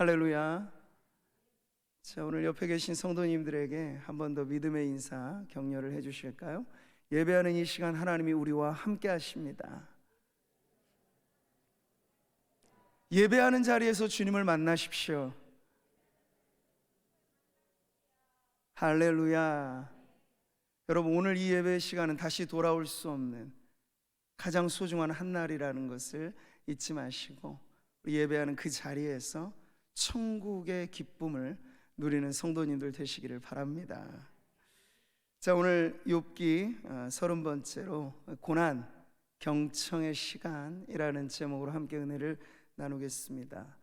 할렐루야. 자, 오늘 옆에 계신 성도님들에게 한 번 더 믿음의 인사 격려를 해 주실까요? 예배하는 이 시간 하나님이 우리와 함께 하십니다. 예배하는 자리에서 주님을 만나십시오. 할렐루야. 여러분, 오늘 이 예배 시간은 다시 돌아올 수 없는 가장 소중한 한 날이라는 것을 잊지 마시고 우리 예배하는 그 자리에서 천국의 기쁨을 누리는 성도님들 되시기를 바랍니다. 자, 오늘 욥기 30번째로 고난 경청의 시간이라는 제목으로 함께 은혜를 나누겠습니다.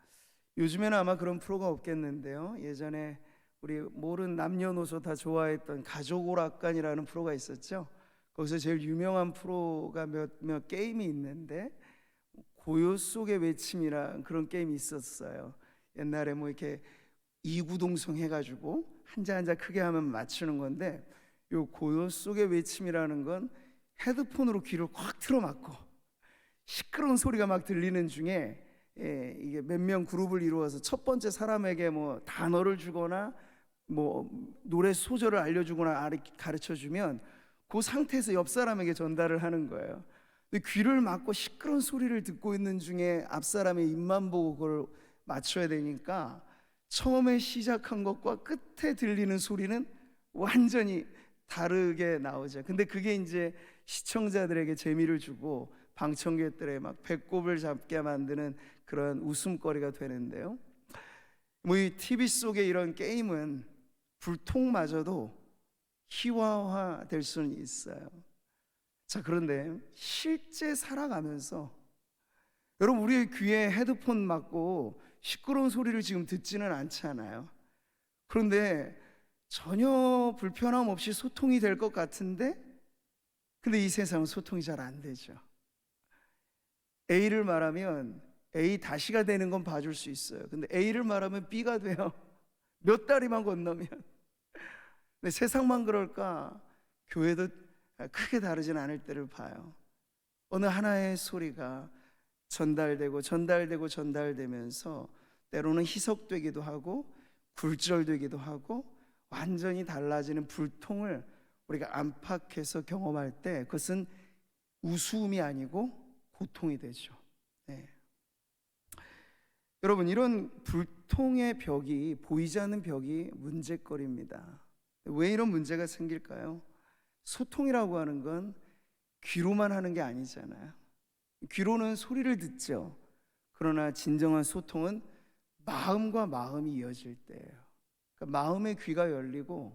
요즘에는 아마 그런 프로가 없겠는데요, 예전에 우리 모든 남녀노소 다 좋아했던 가족오락관이라는 프로가 있었죠. 거기서 제일 유명한 프로가 몇 게임이 있는데 고요 속의 외침이라는 그런 게임이 있었어요. 옛날에 뭐 이렇게 이구동성 해가지고 한자 크게 하면 맞추는 건데, 요 고요 속의 외침이라는 건 헤드폰으로 귀를 꽉 틀어막고 시끄러운 소리가 막 들리는 중에 이게 몇 명 그룹을 이루어서 첫 번째 사람에게 뭐 단어를 주거나 뭐 노래 소절을 알려주거나 가르쳐주면 그 상태에서 옆 사람에게 전달을 하는 거예요. 근데 귀를 막고 시끄러운 소리를 듣고 있는 중에 앞 사람의 입만 보고 그걸 맞춰야 되니까 처음에 시작한 것과 끝에 들리는 소리는 완전히 다르게 나오죠. 근데 그게 이제 시청자들에게 재미를 주고 방청객들의 막 배꼽을 잡게 만드는 그런 웃음거리가 되는데요, 뭐 이 TV 속의 이런 게임은 불통마저도 희화화 될 수는 있어요. 자, 그런데 실제 살아가면서 여러분, 우리의 귀에 헤드폰 맞고 시끄러운 소리를 지금 듣지는 않잖아요. 그런데 전혀 불편함 없이 소통이 될 것 같은데, 근데 이 세상은 소통이 잘 안 되죠. A를 말하면 A 다시가 되는 건 봐줄 수 있어요. 근데 A를 말하면 B가 돼요. 몇 다리만 건너면. 근데 세상만 그럴까? 교회도 크게 다르진 않을 때를 봐요. 어느 하나의 소리가 전달되면서 때로는 희석되기도 하고 굴절되기도 하고 완전히 달라지는 불통을 우리가 안팎에서 경험할 때 그것은 우스움이 아니고 고통이 되죠. 네. 여러분, 이런 불통의 벽이, 보이지 않는 벽이 문제거리입니다. 왜 이런 문제가 생길까요? 소통이라고 하는 건 귀로만 하는 게 아니잖아요. 귀로는 소리를 듣죠. 그러나 진정한 소통은 마음과 마음이 이어질 때예요. 그러니까 마음의 귀가 열리고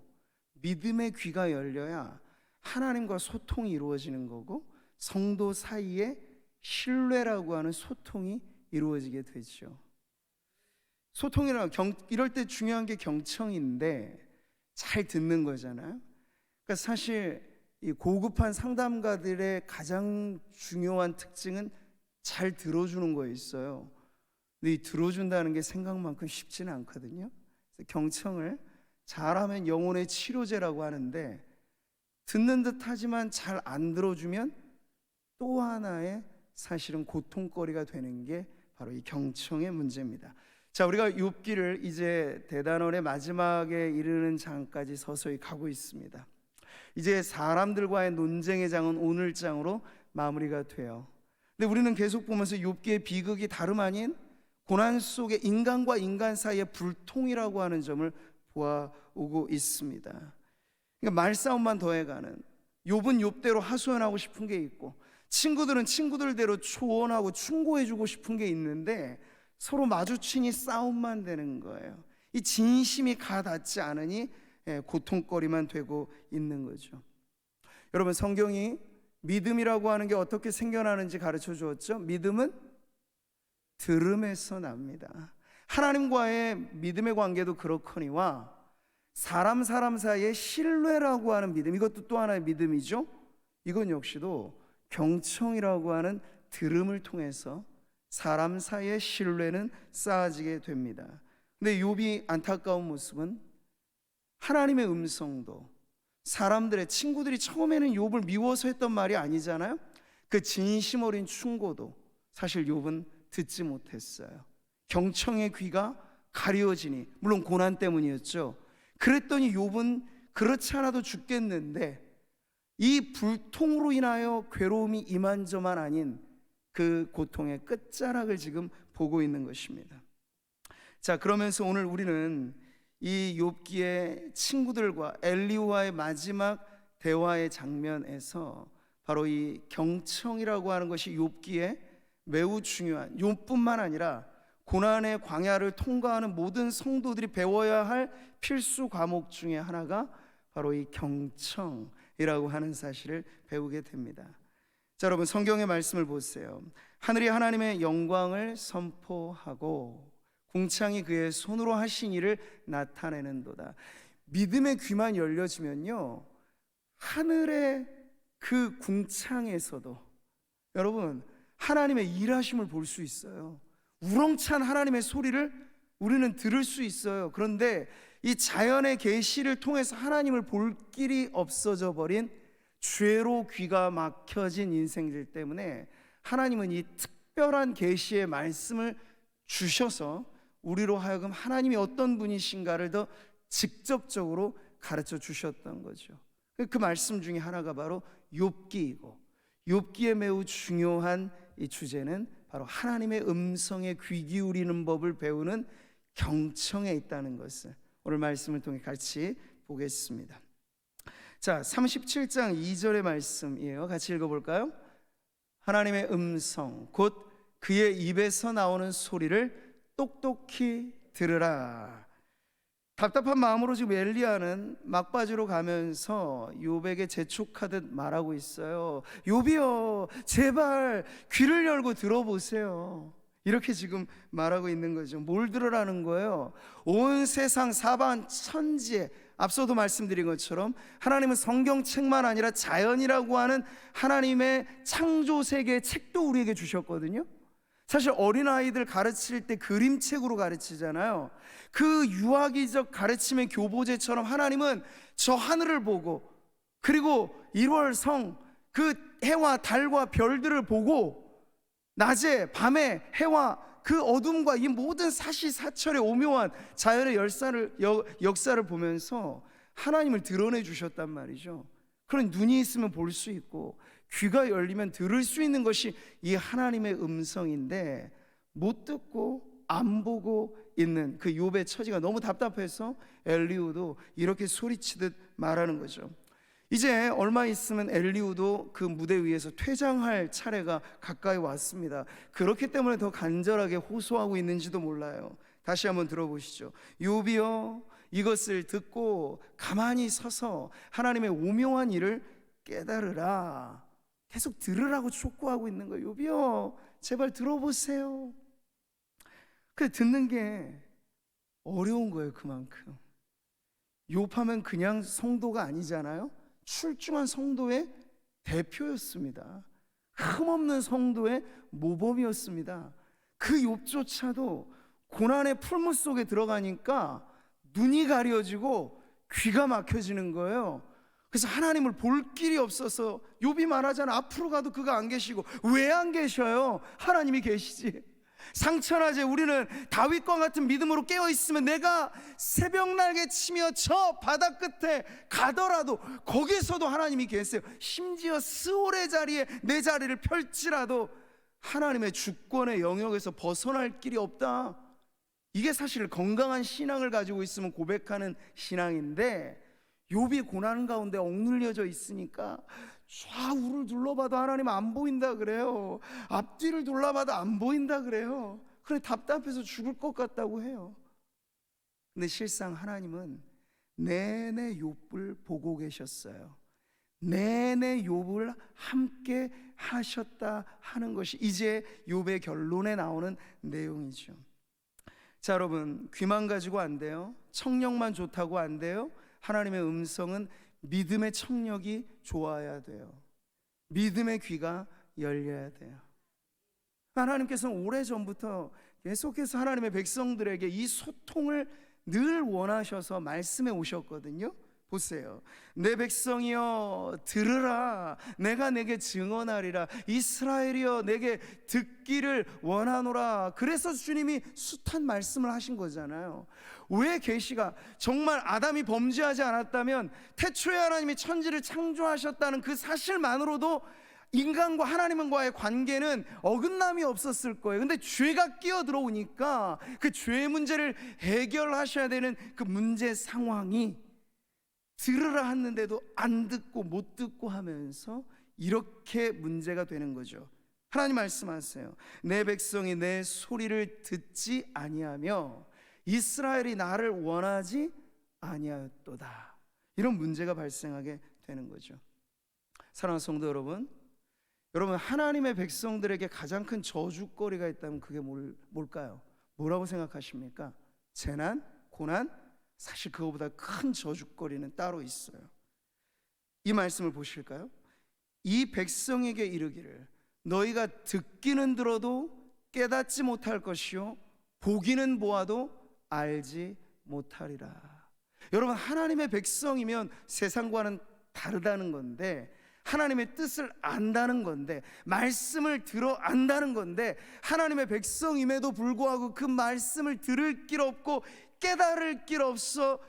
믿음의 귀가 열려야 하나님과 소통이 이루어지는 거고 성도 사이에 신뢰라고 하는 소통이 이루어지게 되죠. 소통이라 이럴 때 중요한 게 경청인데 잘 듣는 거잖아요. 그러니까 사실 이 고급한 상담가들의 가장 중요한 특징은 잘 들어주는 거에 있어요. 근데 이 들어준다는 게 생각만큼 쉽지는 않거든요. 그래서 경청을 잘하면 영혼의 치료제라고 하는데, 듣는 듯 하지만 잘 안 들어주면 또 하나의 사실은 고통거리가 되는 게 바로 이 경청의 문제입니다. 자, 우리가 욥기를 이제 대단원의 마지막에 이르는 장까지 서서히 가고 있습니다. 이제 사람들과의 논쟁의 장은 오늘 장으로 마무리가 돼요. 근데 우리는 계속 보면서 욥기의 비극이 다름 아닌 고난 속에 인간과 인간 사이의 불통이라고 하는 점을 보아오고 있습니다. 그러니까 말싸움만 더해가는, 욥은 욥대로 하소연하고 싶은 게 있고 친구들은 친구들대로 조언하고 충고해주고 싶은 게 있는데 서로 마주치니 싸움만 되는 거예요. 이 진심이 가닿지 않으니 고통거리만 되고 있는 거죠. 여러분, 성경이 믿음이라고 하는 게 어떻게 생겨나는지 가르쳐 주었죠. 믿음은 들음에서 납니다. 하나님과의 믿음의 관계도 그렇거니와 사람 사이의 신뢰라고 하는 믿음, 이것도 또 하나의 믿음이죠. 이건 역시도 경청이라고 하는 들음을 통해서 사람 사이의 신뢰는 쌓아지게 됩니다. 근데 욥이 안타까운 모습은 하나님의 음성도, 사람들의, 친구들이 처음에는 욥을 미워서 했던 말이 아니잖아요. 그 진심 어린 충고도 사실 욥은 듣지 못했어요. 경청의 귀가 가려지니, 물론 고난 때문이었죠. 그랬더니 욥은 그렇지 않아도 죽겠는데 이 불통으로 인하여 괴로움이 이만저만 아닌 그 고통의 끝자락을 지금 보고 있는 것입니다. 자, 그러면서 오늘 우리는 이 욥기의 친구들과 엘리후와의 마지막 대화의 장면에서 바로 이 경청이라고 하는 것이 욥기에 매우 중요한, 욥뿐만 아니라 고난의 광야를 통과하는 모든 성도들이 배워야 할 필수 과목 중에 하나가 바로 이 경청이라고 하는 사실을 배우게 됩니다. 자, 여러분 성경의 말씀을 보세요. 하늘이 하나님의 영광을 선포하고 궁창이 그의 손으로 하신 일을 나타내는도다. 믿음의 귀만 열려지면요, 하늘의 그 궁창에서도 여러분 하나님의 일하심을 볼 수 있어요. 우렁찬 하나님의 소리를 우리는 들을 수 있어요. 그런데 이 자연의 계시를 통해서 하나님을 볼 길이 없어져 버린 죄로 귀가 막혀진 인생들 때문에 하나님은 이 특별한 계시의 말씀을 주셔서 우리로 하여금 하나님이 어떤 분이신가를 더 직접적으로 가르쳐 주셨던 거죠. 그 말씀 중에 하나가 바로 욥기이고, 욥기의 매우 중요한 이 주제는 바로 하나님의 음성에 귀 기울이는 법을 배우는 경청에 있다는 것을 오늘 말씀을 통해 같이 보겠습니다. 자, 37장 2절의 말씀이에요. 같이 읽어볼까요? 하나님의 음성 곧 그의 입에서 나오는 소리를 똑똑히 들으라. 답답한 마음으로 지금 엘리야는 막바지로 가면서 욥에게 재촉하듯 말하고 있어요. 욥이여, 제발 귀를 열고 들어보세요. 이렇게 지금 말하고 있는 거죠. 뭘 들으라는 거예요? 온 세상 사방 천지에, 앞서도 말씀드린 것처럼 하나님은 성경책만 아니라 자연이라고 하는 하나님의 창조 세계의 책도 우리에게 주셨거든요. 사실 어린아이들 가르칠 때 그림책으로 가르치잖아요. 그 유아기적 가르침의 교보제처럼 하나님은 저 하늘을 보고, 그리고 1월 성 그 해와 달과 별들을 보고, 낮에 밤에 해와 그 어둠과 이 모든 사시사철의 오묘한 자연의 역사를 보면서 하나님을 드러내 주셨단 말이죠. 그런 눈이 있으면 볼 수 있고 귀가 열리면 들을 수 있는 것이 이 하나님의 음성인데, 못 듣고 안 보고 있는 그 욥의 처지가 너무 답답해서 엘리후도 이렇게 소리치듯 말하는 거죠. 이제 얼마 있으면 엘리후도 그 무대 위에서 퇴장할 차례가 가까이 왔습니다. 그렇기 때문에 더 간절하게 호소하고 있는지도 몰라요. 다시 한번 들어보시죠. 욥이여, 이것을 듣고 가만히 서서 하나님의 오묘한 일을 깨달으라. 계속 들으라고 촉구하고 있는 거예요. 욥이여, 제발 들어보세요. 근데 듣는 게 어려운 거예요. 그만큼 욥하면 그냥 성도가 아니잖아요. 출중한 성도의 대표였습니다. 흠없는 성도의 모범이었습니다. 그 욥조차도 고난의 풀무 속에 들어가니까 눈이 가려지고 귀가 막혀지는 거예요. 그래서 하나님을 볼 길이 없어서 욥이 말하잖아. 앞으로 가도 그가 안 계시고. 왜 안 계셔요? 하나님이 계시지. 상처나제 우리는 다윗과 같은 믿음으로 깨어있으면 내가 새벽날개 치며 저 바다 끝에 가더라도 거기서도 하나님이 계세요. 심지어 스올의 자리에 내 자리를 펼치라도 하나님의 주권의 영역에서 벗어날 길이 없다. 이게 사실 건강한 신앙을 가지고 있으면 고백하는 신앙인데, 욥이 고난 가운데 억눌려져 있으니까 좌우를 둘러봐도 하나님 안 보인다 그래요. 앞뒤를 둘러봐도 안 보인다 그래요. 그래 답답해서 죽을 것 같다고 해요. 근데 실상 하나님은 내내 욥을 보고 계셨어요. 내내 욥을 함께 하셨다 하는 것이 이제 욥의 결론에 나오는 내용이죠. 자, 여러분, 귀만 가지고 안 돼요. 청력만 좋다고 안 돼요. 하나님의 음성은 믿음의 청력이 좋아야 돼요. 믿음의 귀가 열려야 돼요. 하나님께서는 오래전부터 계속해서 하나님의 백성들에게 이 소통을 늘 원하셔서 말씀해 오셨거든요. 보세요. 내 백성이여 들으라, 내가 내게 증언하리라. 이스라엘이여 내게 듣기를 원하노라. 그래서 주님이 숱한 말씀을 하신 거잖아요. 왜 계시가 정말 아담이 범죄하지 않았다면 태초에 하나님이 천지를 창조하셨다는 그 사실만으로도 인간과 하나님과의 관계는 어긋남이 없었을 거예요. 근데 죄가 끼어들어오니까 그 죄 문제를 해결하셔야 되는 그 문제 상황이 들으라 했는데도 안 듣고 못 듣고 하면서 이렇게 문제가 되는 거죠. 하나님 말씀하세요. 내 백성이 내 소리를 듣지 아니하며 이스라엘이 나를 원하지 아니하였도다. 이런 문제가 발생하게 되는 거죠. 사랑하는 성도 여러분, 하나님의 백성들에게 가장 큰 저주거리가 있다면 그게 뭘까요? 뭐라고 생각하십니까? 재난, 고난? 사실 그거보다 큰 저주거리는 따로 있어요. 이 말씀을 보실까요? 이 백성에게 이르기를 너희가 듣기는 들어도 깨닫지 못할 것이요 보기는 보아도 알지 못하리라. 여러분, 하나님의 백성이면 세상과는 다르다는 건데, 하나님의 뜻을 안다는 건데, 말씀을 들어 안다는 건데, 하나님의 백성임에도 불구하고 그 말씀을 들을 길 없고 깨달을 길 없어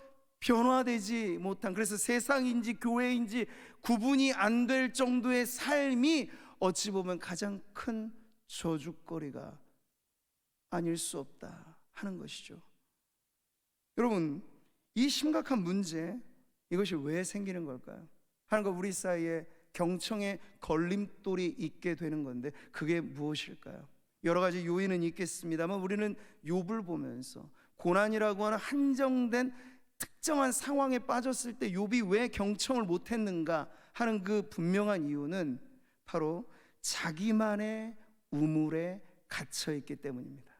변화되지 못한, 그래서 세상인지 교회인지 구분이 안 될 정도의 삶이 어찌 보면 가장 큰 저주거리가 아닐 수 없다 하는 것이죠. 여러분, 이 심각한 문제, 이것이 왜 생기는 걸까요? 하나님과 우리 사이에 경청의 걸림돌이 있게 되는 건데 그게 무엇일까요? 여러 가지 요인은 있겠습니다만 우리는 욥을 보면서 고난이라고 하는 한정된 특정한 상황에 빠졌을 때 욥이 왜 경청을 못했는가 하는 그 분명한 이유는 바로 자기만의 우물에 갇혀있기 때문입니다.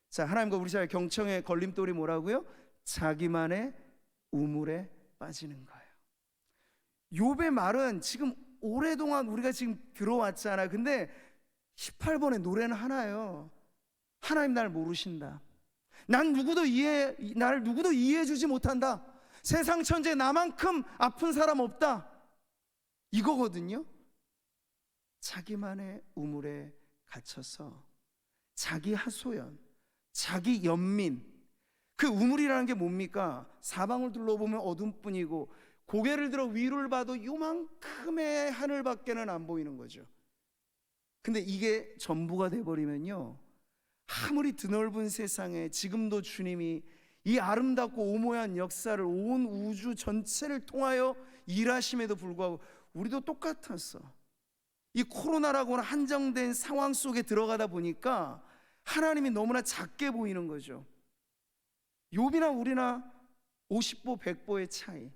자, 하나님과 우리 사이의 경청의 걸림돌이 뭐라고요? 자기만의 우물에 빠지는 거예요. 욥의 말은 지금 오랫동안 우리가 지금 들어왔잖아요. 근데 18번의 노래는 하나예요. 하나님 날 모르신다. 나를 누구도 이해해 주지 못한다. 세상 천지에 나만큼 아픈 사람 없다. 이거거든요. 자기만의 우물에 갇혀서 자기 하소연, 자기 연민. 그 우물이라는 게 뭡니까? 사방을 둘러보면 어둠뿐이고 고개를 들어 위를 봐도 요만큼의 하늘밖에는 안 보이는 거죠. 근데 이게 전부가 돼버리면요, 아무리 드넓은 세상에 지금도 주님이 이 아름답고 오모한 역사를 온 우주 전체를 통하여 일하심에도 불구하고 우리도 똑같았어. 이 코로나라고 하는 한정된 상황 속에 들어가다 보니까 하나님이 너무나 작게 보이는 거죠. 욥이나 우리나 50보 100보의 차이.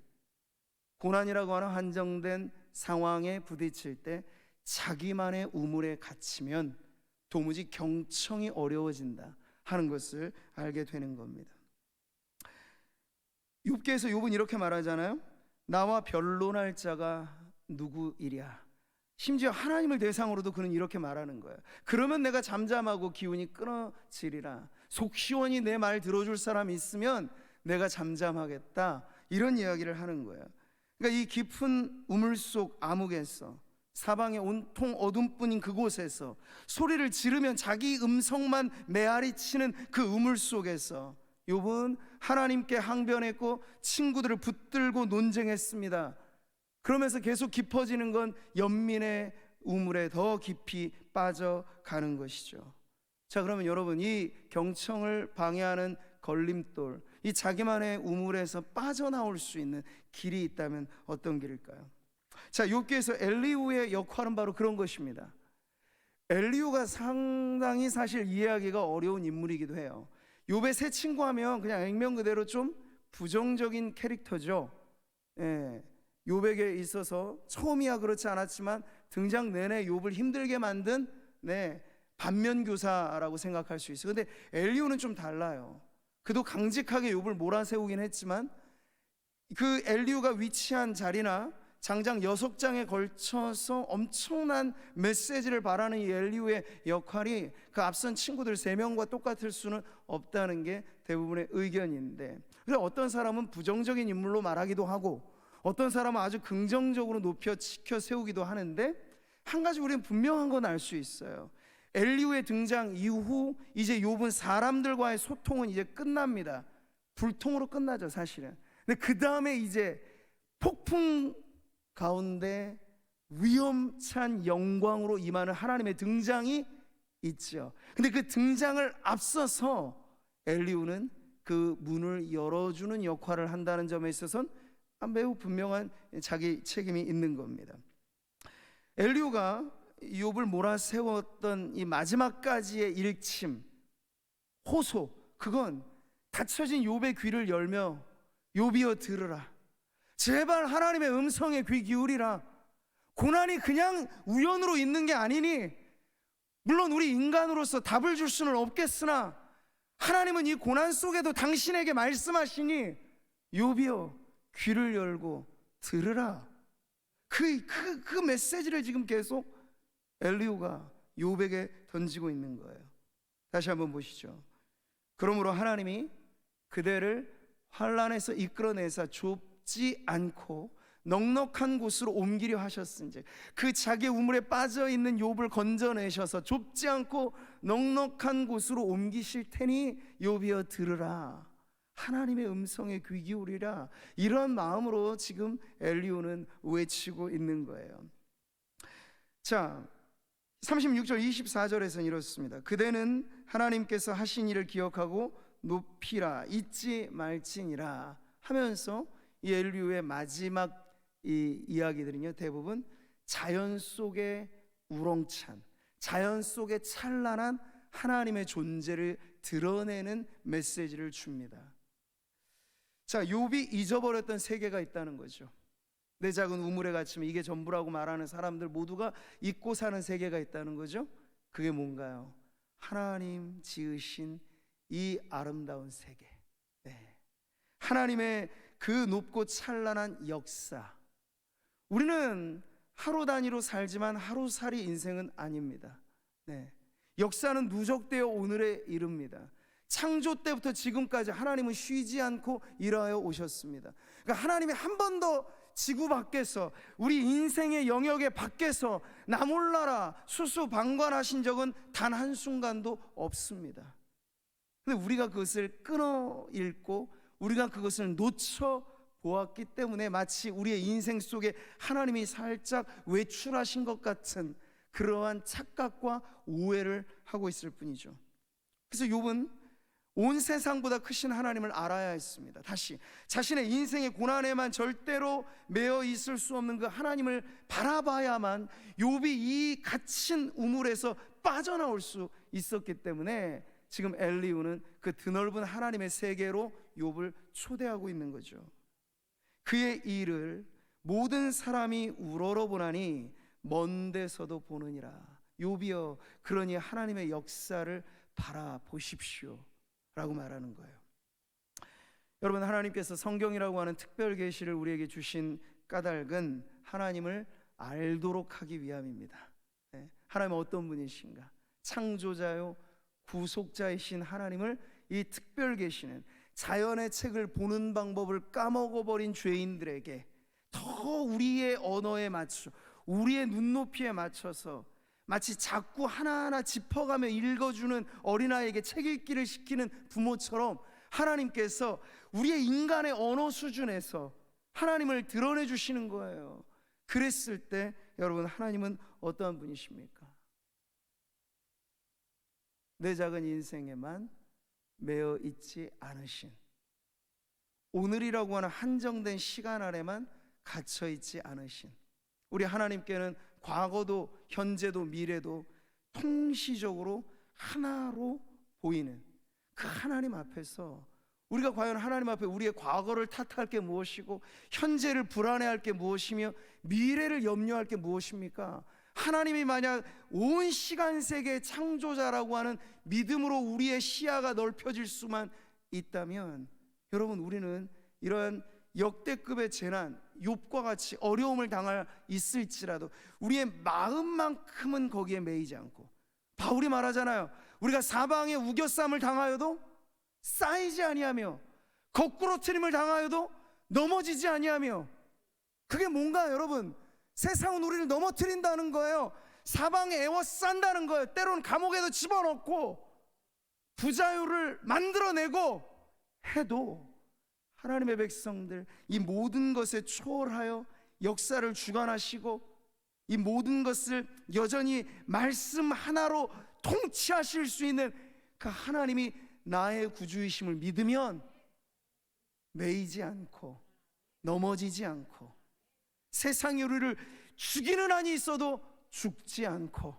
고난이라고 하는 한정된 상황에 부딪힐 때 자기만의 우물에 갇히면 도무지 경청이 어려워진다 하는 것을 알게 되는 겁니다. 욥기에서 욥은 이렇게 말하잖아요. 나와 변론할 자가 누구이랴. 심지어 하나님을 대상으로도 그는 이렇게 말하는 거예요. 그러면 내가 잠잠하고 기운이 끊어지리라. 속 시원히 내 말 들어줄 사람이 있으면 내가 잠잠하겠다, 이런 이야기를 하는 거예요. 그러니까 이 깊은 우물 속 암흑에서, 사방에 온통 어둠뿐인 그곳에서 소리를 지르면 자기 음성만 메아리치는 그 우물 속에서 욥은 하나님께 항변했고 친구들을 붙들고 논쟁했습니다. 그러면서 계속 깊어지는 건 연민의 우물에 더 깊이 빠져가는 것이죠. 자, 그러면 여러분, 이 경청을 방해하는 걸림돌, 이 자기만의 우물에서 빠져나올 수 있는 길이 있다면 어떤 길일까요? 자, 욥기에서 엘리후의 역할은 바로 그런 것입니다. 엘리후가 상당히 사실 이해하기가 어려운 인물이기도 해요. 욥의 세 친구 하면 그냥 액면 그대로 좀 부정적인 캐릭터죠. 예, 욥에게 있어서 처음이야 그렇지 않았지만 등장 내내 욥을 힘들게 만든 반면교사라고 생각할 수 있어요. 근데 엘리후는 좀 달라요. 그도 강직하게 욥을 몰아세우긴 했지만 그 엘리후가 위치한 자리나 장장 6장에 걸쳐서 엄청난 메시지를 바라는 이 엘리후의 역할이 그 앞선 친구들 3명과 똑같을 수는 없다는 게 대부분의 의견인데, 그래서 어떤 사람은 부정적인 인물로 말하기도 하고 어떤 사람은 아주 긍정적으로 높여 지켜 세우기도 하는데, 한 가지 우리는 분명한 건 알 수 있어요. 엘리후의 등장 이후 이제 욥은 사람들과의 소통은 이제 끝납니다. 불통으로 끝나죠, 사실은. 근데 그 다음에 이제 폭풍 가운데 위험찬 영광으로 임하는 하나님의 등장이 있죠. 근데 그 등장을 앞서서 엘리후는 그 문을 열어주는 역할을 한다는 점에 있어서는 매우 분명한 자기 책임이 있는 겁니다. 엘리후가 욥을 몰아세웠던 이 마지막까지의 일침, 호소, 그건 닫혀진 욥의 귀를 열며 욥이여 들으라, 제발 하나님의 음성에 귀 기울이라, 고난이 그냥 우연으로 있는 게 아니니 물론 우리 인간으로서 답을 줄 수는 없겠으나 하나님은 이 고난 속에도 당신에게 말씀하시니 욥이여 귀를 열고 들으라. 그 메시지를 지금 계속 엘리후가 욥에게 던지고 있는 거예요. 다시 한번 보시죠. 그러므로 하나님이 그대를 환난에서 이끌어내사 좁지 않고 넉넉한 곳으로 옮기려 하셨은지, 그 자기 우물에 빠져있는 욥을 건져내셔서 좁지 않고 넉넉한 곳으로 옮기실 테니 욥이여 들으라, 하나님의 음성에 귀 기울이라, 이런 마음으로 지금 엘리후는 외치고 있는 거예요. 자, 36절 24절에서는 이렇습니다. 그대는 하나님께서 하신 일을 기억하고 높이라, 잊지 말지니라 하면서 이 엘리후의 마지막 이 이야기들은요, 대부분 자연 속의 우렁찬, 자연 속의 찬란한 하나님의 존재를 드러내는 메시지를 줍니다. 자, 욥이 잊어버렸던 세계가 있다는 거죠. 내 작은 우물에 갇히면 이게 전부라고 말하는 사람들 모두가 잊고 사는 세계가 있다는 거죠. 그게 뭔가요? 하나님 지으신 이 아름다운 세계, 하나님의 그 높고 찬란한 역사. 우리는 하루 단위로 살지만 하루살이 인생은 아닙니다. 역사는 누적되어 오늘에 이릅니다. 창조 때부터 지금까지 하나님은 쉬지 않고 일하여 오셨습니다. 그러니까 하나님이 한 번도 지구 밖에서, 우리 인생의 영역의 밖에서 나 몰라라 수수방관하신 적은 단 한순간도 없습니다. 근데 우리가 그것을 끊어 읽고 우리가 그것을 놓쳐 보았기 때문에 마치 우리의 인생 속에 하나님이 살짝 외출하신 것 같은 그러한 착각과 오해를 하고 있을 뿐이죠. 그래서 욥은 온 세상보다 크신 하나님을 알아야 했습니다. 다시 자신의 인생의 고난에만 절대로 매여 있을 수 없는 그 하나님을 바라봐야만 욥이 이 갇힌 우물에서 빠져나올 수 있었기 때문에 지금 엘리후는 그 드넓은 하나님의 세계로 욥을 초대하고 있는 거죠. 그의 일을 모든 사람이 우러러보나니 먼 데서도 보느니라. 욥이여 그러니 하나님의 역사를 바라보십시오 라고 말하는 거예요. 여러분, 하나님께서 성경이라고 하는 특별 계시를 우리에게 주신 까닭은 하나님을 알도록 하기 위함입니다. 하나님은 어떤 분이신가? 창조자요 구속자이신 하나님을 이 특별 계시는 자연의 책을 보는 방법을 까먹어버린 죄인들에게 더 우리의 언어에 맞춰, 우리의 눈높이에 맞춰서 마치 자꾸 하나하나 짚어가며 읽어주는 어린아이에게 책 읽기를 시키는 부모처럼 하나님께서 우리의 인간의 언어 수준에서 하나님을 드러내 주시는 거예요. 그랬을 때 여러분, 하나님은 어떠한 분이십니까? 내 작은 인생에만 매여 있지 않으신, 오늘이라고 하는 한정된 시간 안에만 갇혀 있지 않으신 우리 하나님께는 과거도 현재도 미래도 통시적으로 하나로 보이는 그 하나님 앞에서 우리가 과연 하나님 앞에 우리의 과거를 탓할 게 무엇이고 현재를 불안해할 게 무엇이며 미래를 염려할 게 무엇입니까? 하나님이 만약 온 시간 세계의 창조자라고 하는 믿음으로 우리의 시야가 넓혀질 수만 있다면 여러분, 우리는 이러한 역대급의 재난, 욥과 같이 어려움을 당할 있을지라도 우리의 마음만큼은 거기에 매이지 않고, 바울이 말하잖아요. 우리가 사방에 우겨쌈을 당하여도 쌓이지 아니하며 거꾸로 트림을 당하여도 넘어지지 아니하며. 그게 뭔가 여러분, 세상은 우리를 넘어뜨린다는 거예요. 사방에 에워싼다는 거예요. 때로는 감옥에도 집어넣고 부자유를 만들어내고 해도 하나님의 백성들, 이 모든 것에 초월하여 역사를 주관하시고 이 모든 것을 여전히 말씀 하나로 통치하실 수 있는 그 하나님이 나의 구주이심을 믿으면 매이지 않고 넘어지지 않고, 세상이 우리를 죽이는 한이 있어도 죽지 않고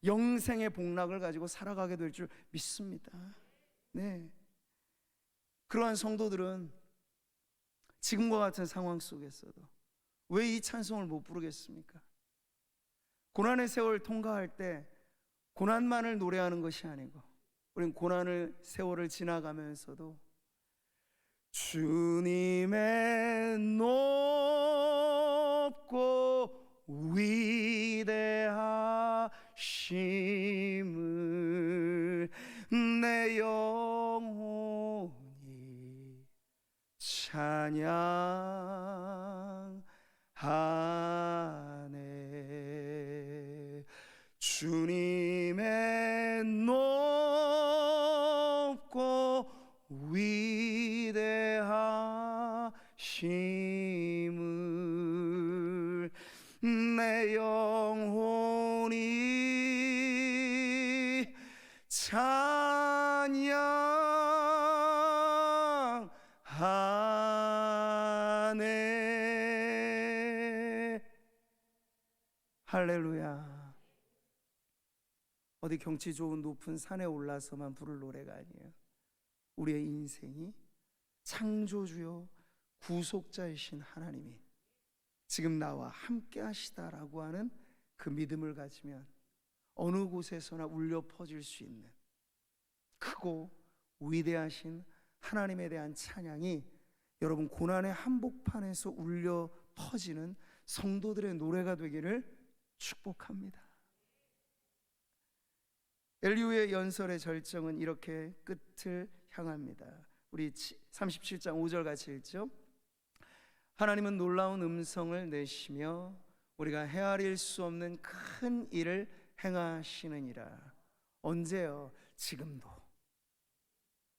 영생의 복락을 가지고 살아가게 될 줄 믿습니다. 네. 그러한 성도들은 지금과 같은 상황 속에서도 왜 이 찬송을 못 부르겠습니까? 고난의 세월 통과할 때 고난만을 노래하는 것이 아니고, 우린 고난의 세월을 지나가면서도 주님의 높고 위대하심을 내 영혼이 찬양하네. 주님의 높고 위대하심을 내 영혼이 찬양하네. 할렐루야. 어디 경치 좋은 높은 산에 올라서만 부를 노래가 아니에요. 우리의 인생이 창조주요 구속자이신 하나님이 지금 나와 함께 하시다라고 하는 그 믿음을 가지면 어느 곳에서나 울려 퍼질 수 있는 크고 위대하신 하나님에 대한 찬양이 여러분 고난의 한복판에서 울려 퍼지는 성도들의 노래가 되기를 축복합니다. 엘리후의 연설의 절정은 이렇게 끝을 향합니다. 우리 37장 5절 같이 읽죠. 하나님은 놀라운 음성을 내시며 우리가 헤아릴 수 없는 큰 일을 행하시느니라. 언제요? 지금도.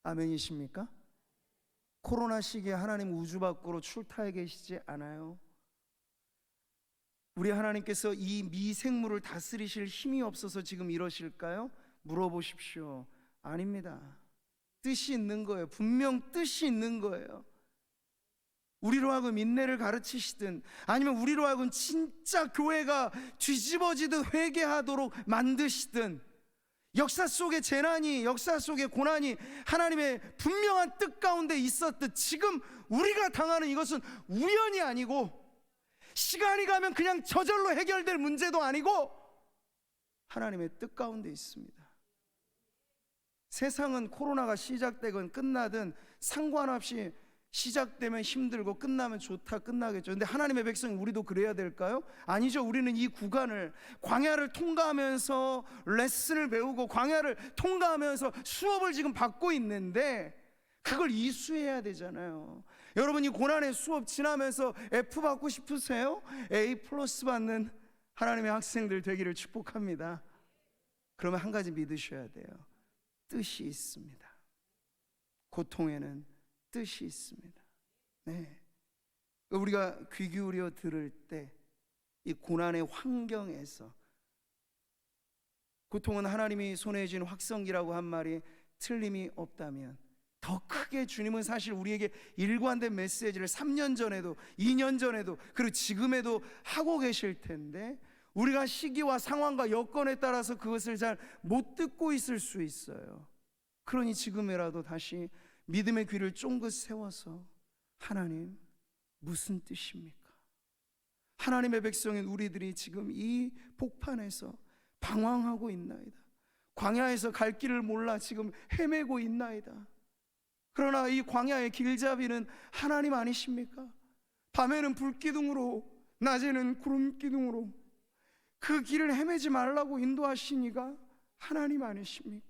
아멘이십니까? 코로나 시기에 하나님 우주 밖으로 출타해 계시지 않아요? 우리 하나님께서 이 미생물을 다스리실 힘이 없어서 지금 이러실까요? 물어보십시오. 아닙니다. 뜻이 있는 거예요. 분명 뜻이 있는 거예요. 우리로 하여금 인내를 가르치시든 아니면 우리로 하여금 진짜 교회가 뒤집어지듯 회개하도록 만드시든, 역사 속에 재난이, 역사 속에 고난이 하나님의 분명한 뜻 가운데 있었듯 지금 우리가 당하는 이것은 우연이 아니고 시간이 가면 그냥 저절로 해결될 문제도 아니고 하나님의 뜻 가운데 있습니다. 세상은 코로나가 시작되건 끝나든 상관없이 시작되면 힘들고 끝나면 좋다 끝나겠죠. 근데 하나님의 백성이 우리도 그래야 될까요? 아니죠. 우리는 이 구간을, 광야를 통과하면서 레슨을 배우고 광야를 통과하면서 수업을 지금 받고 있는데 그걸 이수해야 되잖아요. 여러분, 이 고난의 수업 지나면서 F 받고 싶으세요? A 플러스 받는 하나님의 학생들 되기를 축복합니다. 그러면 한 가지 믿으셔야 돼요. 뜻이 있습니다. 고통에는 뜻이 있습니다. 네. 우리가 귀 기울여 들을 때 이 고난의 환경에서, 고통은 하나님이 손에 쥔 확성기라고 한 말이 틀림이 없다면, 더 크게 주님은 사실 우리에게 일관된 메시지를 3년 전에도 2년 전에도 그리고 지금에도 하고 계실 텐데 우리가 시기와 상황과 여건에 따라서 그것을 잘 못 듣고 있을 수 있어요. 그러니 지금이라도 다시 믿음의 귀를 쫑긋 세워서, 하나님 무슨 뜻입니까? 하나님의 백성인 우리들이 지금 이 복판에서 방황하고 있나이다. 광야에서 갈 길을 몰라 지금 헤매고 있나이다. 그러나 이 광야의 길잡이는 하나님 아니십니까? 밤에는 불기둥으로, 낮에는 구름기둥으로 그 길을 헤매지 말라고 인도하시니가 하나님 아니십니까?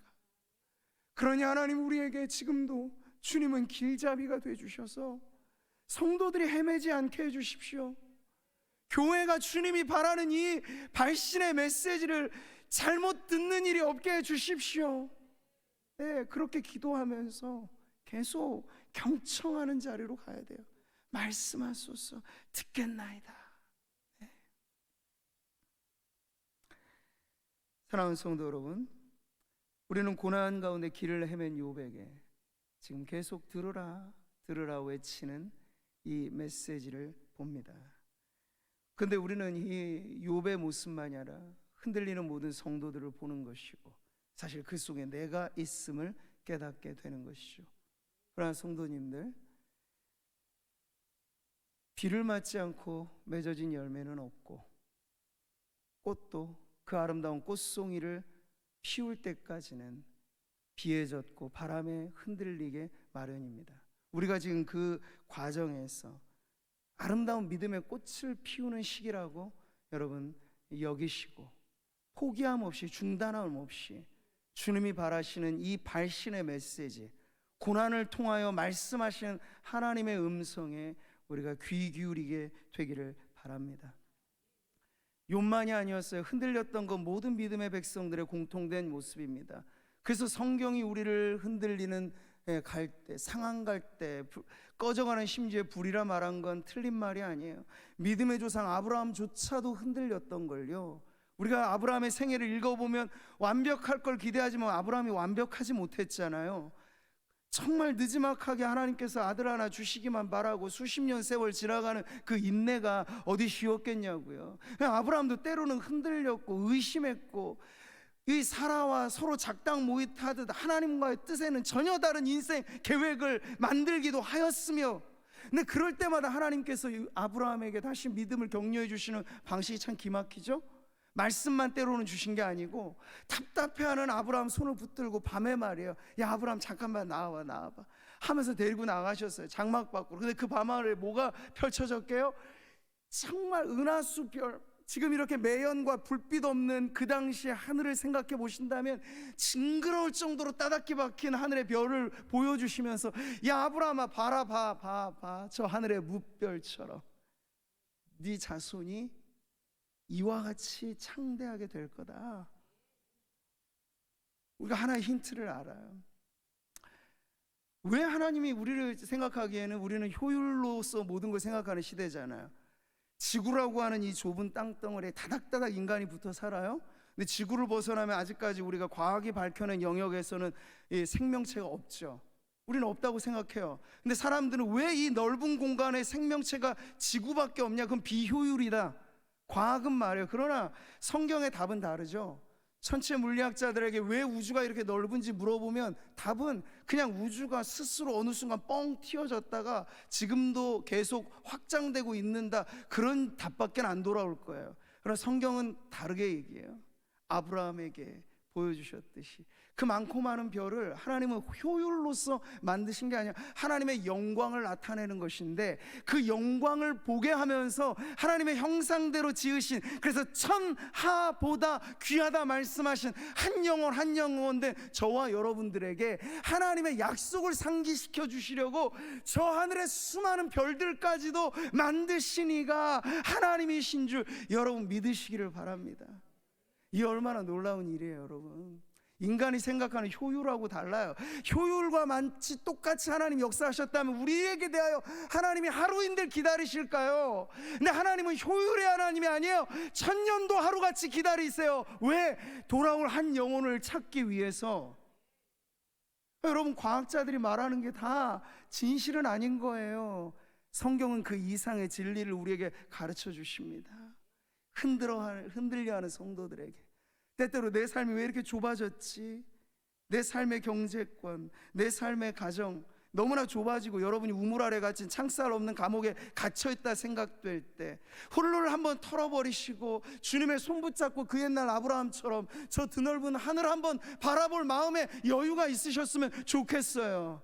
그러니 하나님 우리에게 지금도 주님은 길잡이가 되어주셔서 성도들이 헤매지 않게 해주십시오. 교회가 주님이 바라는 이 발신의 메시지를 잘못 듣는 일이 없게 해주십시오. 네, 그렇게 기도하면서 계속 경청하는 자리로 가야 돼요. 말씀하소서, 듣겠나이다. 네. 사랑하는 성도 여러분, 우리는 고난 가운데 길을 헤맨 욥에게 지금 계속 들으라 들으라 외치는 이 메시지를 봅니다. 그런데 우리는 이 욥의 모습만이 아니라 흔들리는 모든 성도들을 보는 것이고, 사실 그 속에 내가 있음을 깨닫게 되는 것이죠. 그러나 성도님들, 비를 맞지 않고 맺어진 열매는 없고, 꽃도 그 아름다운 꽃송이를 피울 때까지는 비에 젖고 바람에 흔들리게 마련입니다. 우리가 지금 그 과정에서 아름다운 믿음의 꽃을 피우는 시기라고 여러분 여기시고, 포기함 없이 중단함 없이 주님이 바라시는 이 발신의 메시지, 고난을 통하여 말씀하시는 하나님의 음성에 우리가 귀 기울이게 되기를 바랍니다. 욥만이 아니었어요. 흔들렸던 건 모든 믿음의 백성들의 공통된 모습입니다. 그래서 성경이 우리를 흔들리는 갈대, 상한 갈대, 꺼져가는 심지어 불이라 말한 건 틀린 말이 아니에요. 믿음의 조상 아브라함조차도 흔들렸던 걸요. 우리가 아브라함의 생애를 읽어보면 완벽할 걸 기대하지만 아브라함이 완벽하지 못했잖아요. 정말 느지막하게 하나님께서 아들 하나 주시기만 바라고 수십 년 세월 지나가는 그 인내가 어디 쉬웠겠냐고요. 아브라함도 때로는 흔들렸고 의심했고, 이 사라와 서로 작당 모의하듯 하나님과의 뜻에는 전혀 다른 인생 계획을 만들기도 하였으며, 근데 그럴 때마다 하나님께서 아브라함에게 다시 믿음을 격려해 주시는 방식이 참 기막히죠. 말씀만 때로는 주신 게 아니고, 답답해하는 아브라함 손을 붙들고 밤에 말이에요, 야 아브라함 잠깐만 나와봐 하면서 데리고 나가셨어요, 장막 밖으로. 근데 그 밤하늘에 뭐가 펼쳐졌게요? 정말 은하수 별, 지금 이렇게 매연과 불빛 없는 그 당시의 하늘을 생각해 보신다면 징그러울 정도로 따닥기 박힌 하늘의 별을 보여주시면서, 야 아브라함아 봐라, 봐 저 하늘의 무별처럼 네 자손이 이와 같이 창대하게 될 거다. 우리가 하나의 힌트를 알아요. 왜 하나님이 우리를 생각하기에는 우리는 효율로서 모든 걸 생각하는 시대잖아요. 지구라고 하는 이 좁은 땅덩어리에 다닥다닥 인간이 붙어 살아요. 근데 지구를 벗어나면 아직까지 우리가 과학이 밝혀낸 영역에서는 생명체가 없죠. 우리는 없다고 생각해요. 근데 사람들은 왜 이 넓은 공간에 생명체가 지구밖에 없냐? 그건 비효율이다, 과학은 말이에요. 그러나 성경의 답은 다르죠. 천체 물리학자들에게 왜 우주가 이렇게 넓은지 물어보면 답은 그냥 우주가 스스로 어느 순간 뻥 튀어졌다가 지금도 계속 확장되고 있는다, 그런 답밖에 안 돌아올 거예요. 그러나 성경은 다르게 얘기해요. 아브라함에게 보여주셨듯이 그 많고 많은 별을 하나님은 효율로서 만드신 게 아니라 하나님의 영광을 나타내는 것인데, 그 영광을 보게 하면서 하나님의 형상대로 지으신, 그래서 천하보다 귀하다 말씀하신 한 영혼 한 영혼된 저와 여러분들에게 하나님의 약속을 상기시켜 주시려고 저 하늘의 수많은 별들까지도 만드신 이가 하나님이신 줄 여러분 믿으시기를 바랍니다. 이 얼마나 놀라운 일이에요, 여러분. 인간이 생각하는 효율하고 달라요. 효율과 마치 똑같이 하나님이 역사하셨다면 우리에게 대하여 하나님이 하루인들 기다리실까요? 근데 하나님은 효율의 하나님이 아니에요. 천년도 하루같이 기다리세요. 왜? 돌아올 한 영혼을 찾기 위해서. 여러분, 과학자들이 말하는 게 다 진실은 아닌 거예요. 성경은 그 이상의 진리를 우리에게 가르쳐 주십니다. 흔들려하는 성도들에게 때때로 내 삶이 왜 이렇게 좁아졌지? 내 삶의 경제권, 내 삶의 가정 너무나 좁아지고 여러분이 우물 아래 갇힌 창살 없는 감옥에 갇혀있다 생각될 때 홀로를 한번 털어버리시고 주님의 손 붙잡고 그 옛날 아브라함처럼 저 드넓은 하늘 한번 바라볼 마음에 여유가 있으셨으면 좋겠어요.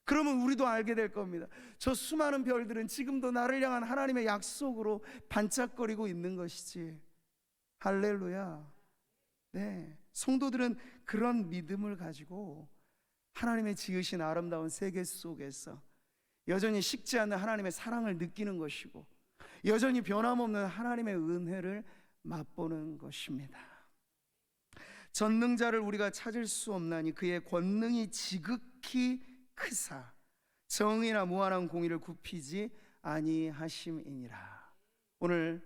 그러면 우리도 알게 될 겁니다. 저 수많은 별들은 지금도 나를 향한 하나님의 약속으로 반짝거리고 있는 것이지. 할렐루야. 네, 성도들은 그런 믿음을 가지고 하나님의 지으신 아름다운 세계 속에서 여전히 식지 않는 하나님의 사랑을 느끼는 것이고, 여전히 변함없는 하나님의 은혜를 맛보는 것입니다. 전능자를 우리가 찾을 수 없나니 그의 권능이 지극히 크사 정의나 무한한 공의를 굽히지 아니하심이니라. 오늘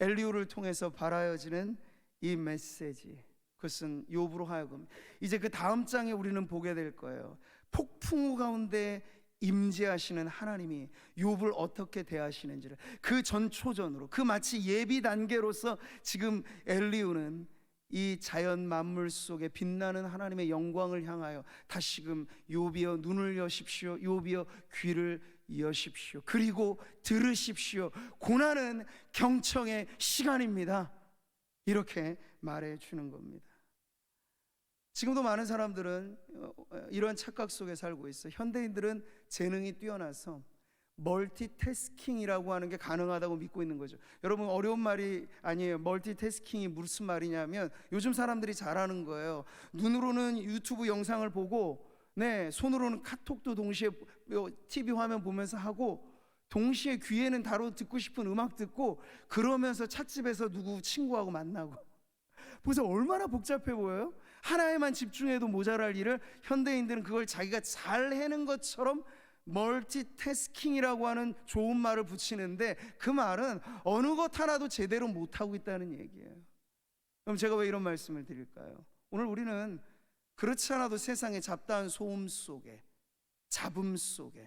엘리후를 통해서 발하여지는 이 메시지, 그것은 욥으로 하여금 이제 그 다음 장에 우리는 보게 될 거예요. 폭풍우 가운데 임재하시는 하나님이 욥을 어떻게 대하시는지를, 그 전초전으로, 그 마치 예비 단계로서 지금 엘리후는 이 자연 만물 속에 빛나는 하나님의 영광을 향하여 다시금 욥이여 눈을 여십시오, 욥이여 귀를 여십시오, 그리고 들으십시오, 고난은 경청의 시간입니다, 이렇게 말해 주는 겁니다. 지금도 많은 사람들은 이런 착각 속에 살고 있어요. 현대인들은 재능이 뛰어나서 멀티태스킹이라고 하는 게 가능하다고 믿고 있는 거죠. 여러분, 어려운 말이 아니에요. 멀티태스킹이 무슨 말이냐면 요즘 사람들이 잘하는 거예요. 눈으로는 유튜브 영상을 보고, 손으로는 카톡도 동시에 TV 화면 보면서 하고, 동시에 귀에는 다로 듣고 싶은 음악 듣고, 그러면서 찻집에서 누구 친구하고 만나고. 보세요, 얼마나 복잡해 보여요? 하나에만 집중해도 모자랄 일을 현대인들은 그걸 자기가 잘 해낸 것처럼 멀티태스킹이라고 하는 좋은 말을 붙이는데, 그 말은 어느 것 하나도 제대로 못하고 있다는 얘기예요. 그럼 제가 왜 이런 말씀을 드릴까요? 오늘 우리는 그렇지 않아도 세상의 잡다한 소음 속에, 잡음 속에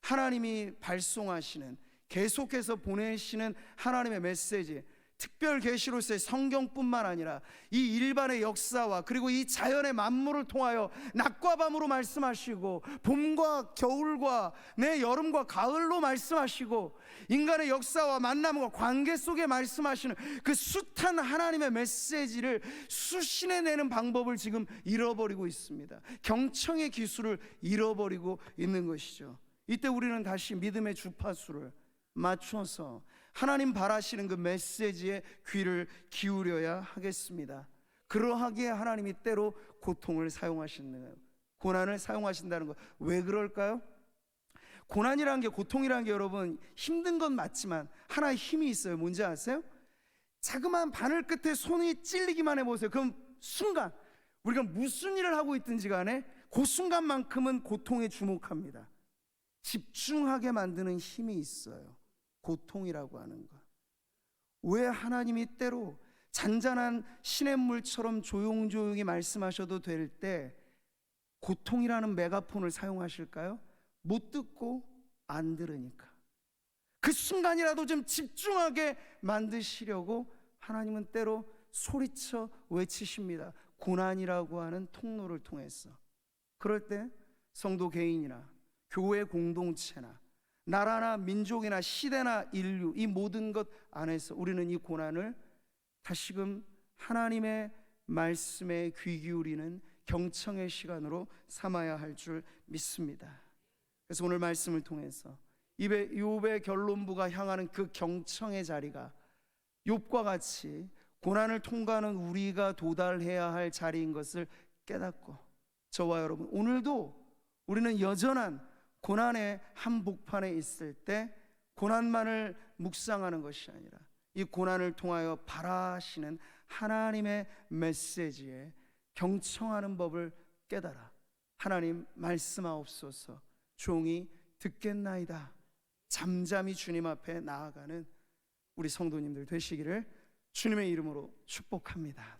하나님이 발송하시는, 계속해서 보내시는 하나님의 메시지, 특별 계시로서의 성경뿐만 아니라 이 일반의 역사와 그리고 이 자연의 만물을 통하여 낮과 밤으로 말씀하시고, 봄과 겨울과 여름과 가을로 말씀하시고, 인간의 역사와 만남과 관계 속에 말씀하시는 그 숱한 하나님의 메시지를 수신해 내는 방법을 지금 잃어버리고 있습니다. 경청의 기술을 잃어버리고 있는 것이죠. 이때 우리는 다시 믿음의 주파수를 맞춰서 하나님 바라시는 그 메시지에 귀를 기울여야 하겠습니다. 그러하기에 하나님이 때로 고통을 사용하시는 거예요. 고난을 사용하신다는 거. 왜 그럴까요? 고난이라는 게, 고통이라는 게 여러분 힘든 건 맞지만 하나의 힘이 있어요. 뭔지 아세요? 자그마한 바늘 끝에 손이 찔리기만 해보세요. 그럼 순간 우리가 무슨 일을 하고 있든지 간에 그 순간만큼은 고통에 주목합니다. 집중하게 만드는 힘이 있어요. 고통이라고 하는 것. 왜 하나님이 때로 잔잔한 시냇물처럼 조용조용히 말씀하셔도 될 때 고통이라는 메가폰을 사용하실까요? 못 듣고 안 들으니까. 그 순간이라도 좀 집중하게 만드시려고 하나님은 때로 소리쳐 외치십니다. 고난이라고 하는 통로를 통해서. 그럴 때 성도 개인이나 교회 공동체나 나라나 민족이나 시대나 인류, 이 모든 것 안에서 우리는 이 고난을 다시금 하나님의 말씀에 귀 기울이는 경청의 시간으로 삼아야 할 줄 믿습니다. 그래서 오늘 말씀을 통해서 욥의 결론부가 향하는 그 경청의 자리가 욥과 같이 고난을 통과하는 우리가 도달해야 할 자리인 것을 깨닫고, 저와 여러분 오늘도 우리는 여전한 고난의 한복판에 있을 때 고난만을 묵상하는 것이 아니라 이 고난을 통하여 바라시는 하나님의 메시지에 경청하는 법을 깨달아 하나님 말씀하옵소서, 종이 듣겠나이다, 잠잠히 주님 앞에 나아가는 우리 성도님들 되시기를 주님의 이름으로 축복합니다.